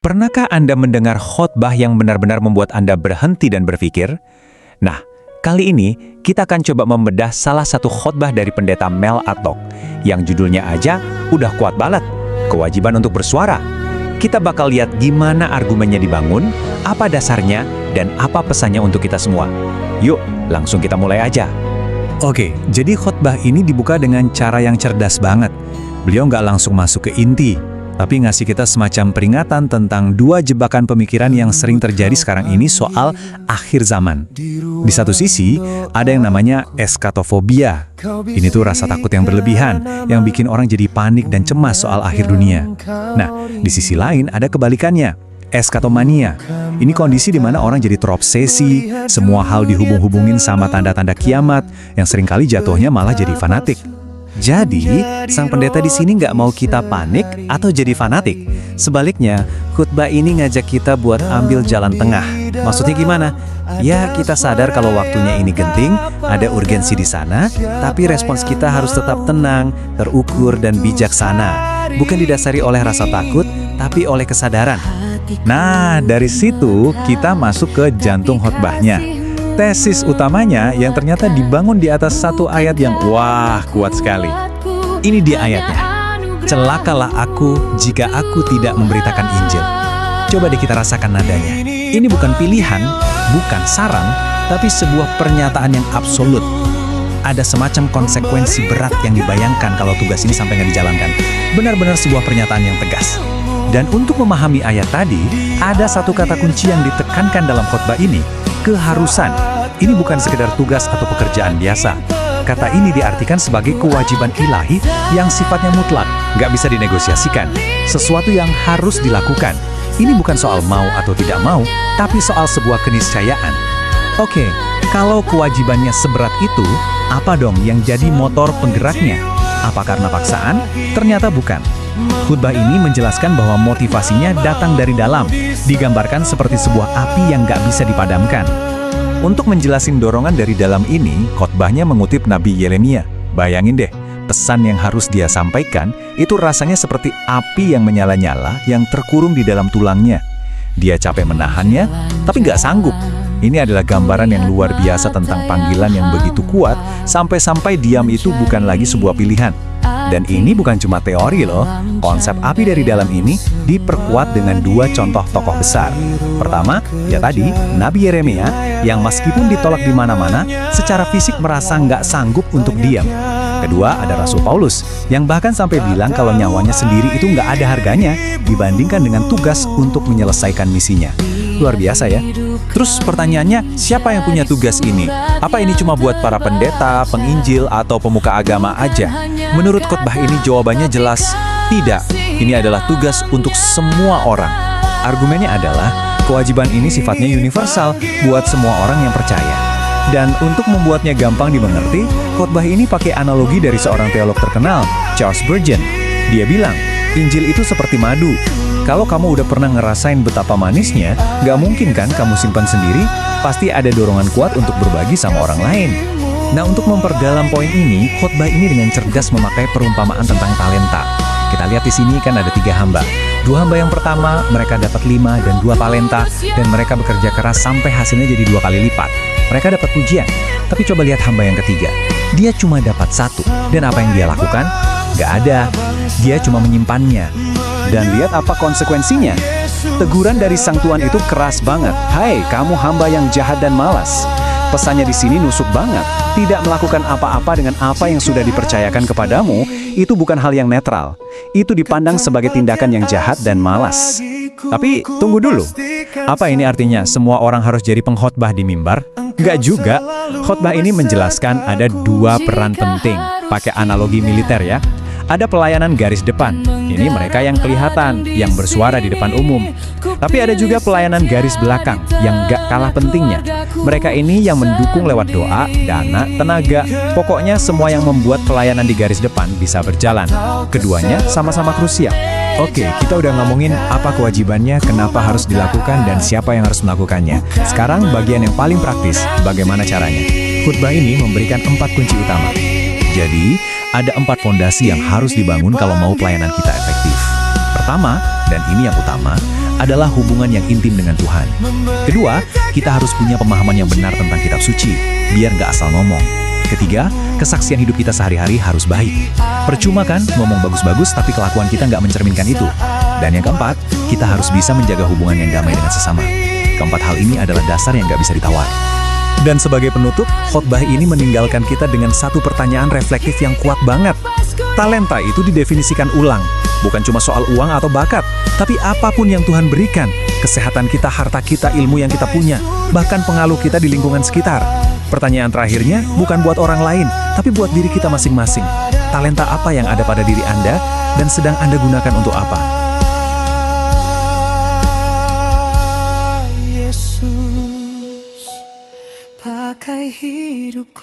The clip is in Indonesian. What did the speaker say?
Pernahkah Anda mendengar khotbah yang benar-benar membuat Anda berhenti dan berpikir? Nah, kali ini kita akan coba membedah salah satu khotbah dari pendeta Mel Atok yang judulnya aja udah kuat banget, kewajiban untuk bersuara. Kita bakal lihat gimana argumennya dibangun, apa dasarnya, dan apa pesannya untuk kita semua. Yuk, langsung kita mulai aja. Oke, jadi khotbah ini dibuka dengan cara yang cerdas banget. Beliau nggak langsung masuk ke inti, tapi ngasih kita semacam peringatan tentang dua jebakan pemikiran yang sering terjadi sekarang ini soal akhir zaman. Di satu sisi, ada yang namanya eskatofobia. Ini tuh rasa takut yang berlebihan, yang bikin orang jadi panik dan cemas soal akhir dunia. Nah, di sisi lain ada kebalikannya, eskatomania. Ini kondisi di mana orang jadi terobsesi, semua hal dihubung-hubungin sama tanda-tanda kiamat, yang seringkali jatuhnya malah jadi fanatik. Jadi, sang pendeta di sini nggak mau kita panik atau jadi fanatik. Sebaliknya, khotbah ini ngajak kita buat ambil jalan tengah. Maksudnya gimana? Ya, kita sadar kalau waktunya ini genting, ada urgensi di sana, tapi respons kita harus tetap tenang, terukur, dan bijaksana. Bukan didasari oleh rasa takut, tapi oleh kesadaran. Nah, dari situ kita masuk ke jantung khotbahnya. Tesis utamanya yang ternyata dibangun di atas satu ayat yang wah, kuat sekali. Ini dia ayatnya. Celakalah aku jika aku tidak memberitakan Injil. Coba deh kita rasakan nadanya. Ini bukan pilihan, bukan saran, tapi sebuah pernyataan yang absolut. Ada semacam konsekuensi berat yang dibayangkan kalau tugas ini sampai nggak dijalankan. Benar-benar sebuah pernyataan yang tegas. Dan untuk memahami ayat tadi, ada satu kata kunci yang ditekankan dalam khotbah ini, keharusan. Ini bukan sekedar tugas atau pekerjaan biasa. Kata ini diartikan sebagai kewajiban ilahi yang sifatnya mutlak, nggak bisa dinegosiasikan. Sesuatu yang harus dilakukan. Ini bukan soal mau atau tidak mau, tapi soal sebuah keniscayaan. Oke, kalau kewajibannya seberat itu, apa dong yang jadi motor penggeraknya? Apa karena paksaan? Ternyata bukan. Khotbah ini menjelaskan bahwa motivasinya datang dari dalam, digambarkan seperti sebuah api yang nggak bisa dipadamkan. Untuk menjelasin dorongan dari dalam ini, khotbahnya mengutip Nabi Yeremia. Bayangin deh, pesan yang harus dia sampaikan itu rasanya seperti api yang menyala-nyala yang terkurung di dalam tulangnya. Dia capek menahannya, tapi nggak sanggup. Ini adalah gambaran yang luar biasa tentang panggilan yang begitu kuat, sampai-sampai diam itu bukan lagi sebuah pilihan. Dan ini bukan cuma teori loh, konsep api dari dalam ini diperkuat dengan dua contoh tokoh besar. Pertama, ya tadi, Nabi Yeremia, yang meskipun ditolak di mana-mana, secara fisik merasa nggak sanggup untuk diam. Kedua, ada Rasul Paulus, yang bahkan sampai bilang kalau nyawanya sendiri itu nggak ada harganya dibandingkan dengan tugas untuk menyelesaikan misinya. Luar biasa ya. Terus pertanyaannya, siapa yang punya tugas ini? Apa ini cuma buat para pendeta, penginjil, atau pemuka agama aja? Menurut khotbah ini jawabannya jelas, tidak. Ini adalah tugas untuk semua orang. Argumennya adalah, kewajiban ini sifatnya universal buat semua orang yang percaya. Dan untuk membuatnya gampang dimengerti, khotbah ini pakai analogi dari seorang teolog terkenal, Charles Spurgeon. Dia bilang, Injil itu seperti madu. Kalau kamu udah pernah ngerasain betapa manisnya, nggak mungkin kan kamu simpan sendiri, pasti ada dorongan kuat untuk berbagi sama orang lain. Nah, untuk memperdalam poin ini, khotbah ini dengan cerdas memakai perumpamaan tentang talenta. Kita lihat di sini kan ada 3 hamba. 2 hamba yang pertama, mereka dapat 5 dan 2 talenta, dan mereka bekerja keras sampai hasilnya jadi 2 kali lipat. Mereka dapat pujian. Tapi coba lihat hamba yang ketiga. Dia cuma dapat 1, dan apa yang dia lakukan? Nggak ada. Dia cuma menyimpannya. Dan lihat apa konsekuensinya. Teguran dari sang tuan itu keras banget. Hai, kamu hamba yang jahat dan malas. Pesannya di sini nusuk banget. Tidak melakukan apa-apa dengan apa yang sudah dipercayakan kepadamu, itu bukan hal yang netral. Itu dipandang sebagai tindakan yang jahat dan malas. Tapi tunggu dulu. Apa ini artinya semua orang harus jadi pengkhotbah di mimbar? Nggak juga. Khotbah ini menjelaskan ada 2 peran penting. Pakai analogi militer ya. Ada pelayanan garis depan. Ini mereka yang kelihatan, yang bersuara di depan umum. Tapi ada juga pelayanan garis belakang, yang gak kalah pentingnya. Mereka ini yang mendukung lewat doa, dana, tenaga. Pokoknya semua yang membuat pelayanan di garis depan bisa berjalan. Keduanya sama-sama krusial. Oke, kita udah ngomongin apa kewajibannya, kenapa harus dilakukan, dan siapa yang harus melakukannya. Sekarang bagian yang paling praktis, bagaimana caranya. Khotbah ini memberikan 4 kunci utama. Jadi, ada 4 fondasi yang harus dibangun kalau mau pelayanan kita efektif. Pertama, dan ini yang utama, adalah hubungan yang intim dengan Tuhan. Kedua, kita harus punya pemahaman yang benar tentang kitab suci, biar nggak asal ngomong. Ketiga, kesaksian hidup kita sehari-hari harus baik. Percuma kan ngomong bagus-bagus tapi kelakuan kita nggak mencerminkan itu. Dan yang keempat, kita harus bisa menjaga hubungan yang damai dengan sesama. Keempat hal ini adalah dasar yang nggak bisa ditawar. Dan sebagai penutup, khotbah ini meninggalkan kita dengan satu pertanyaan reflektif yang kuat banget. Talenta itu didefinisikan ulang, bukan cuma soal uang atau bakat, tapi apapun yang Tuhan berikan, kesehatan kita, harta kita, ilmu yang kita punya, bahkan pengaruh kita di lingkungan sekitar. Pertanyaan terakhirnya bukan buat orang lain, tapi buat diri kita masing-masing. Talenta apa yang ada pada diri Anda dan sedang Anda gunakan untuk apa? Yesus pakai hidupku.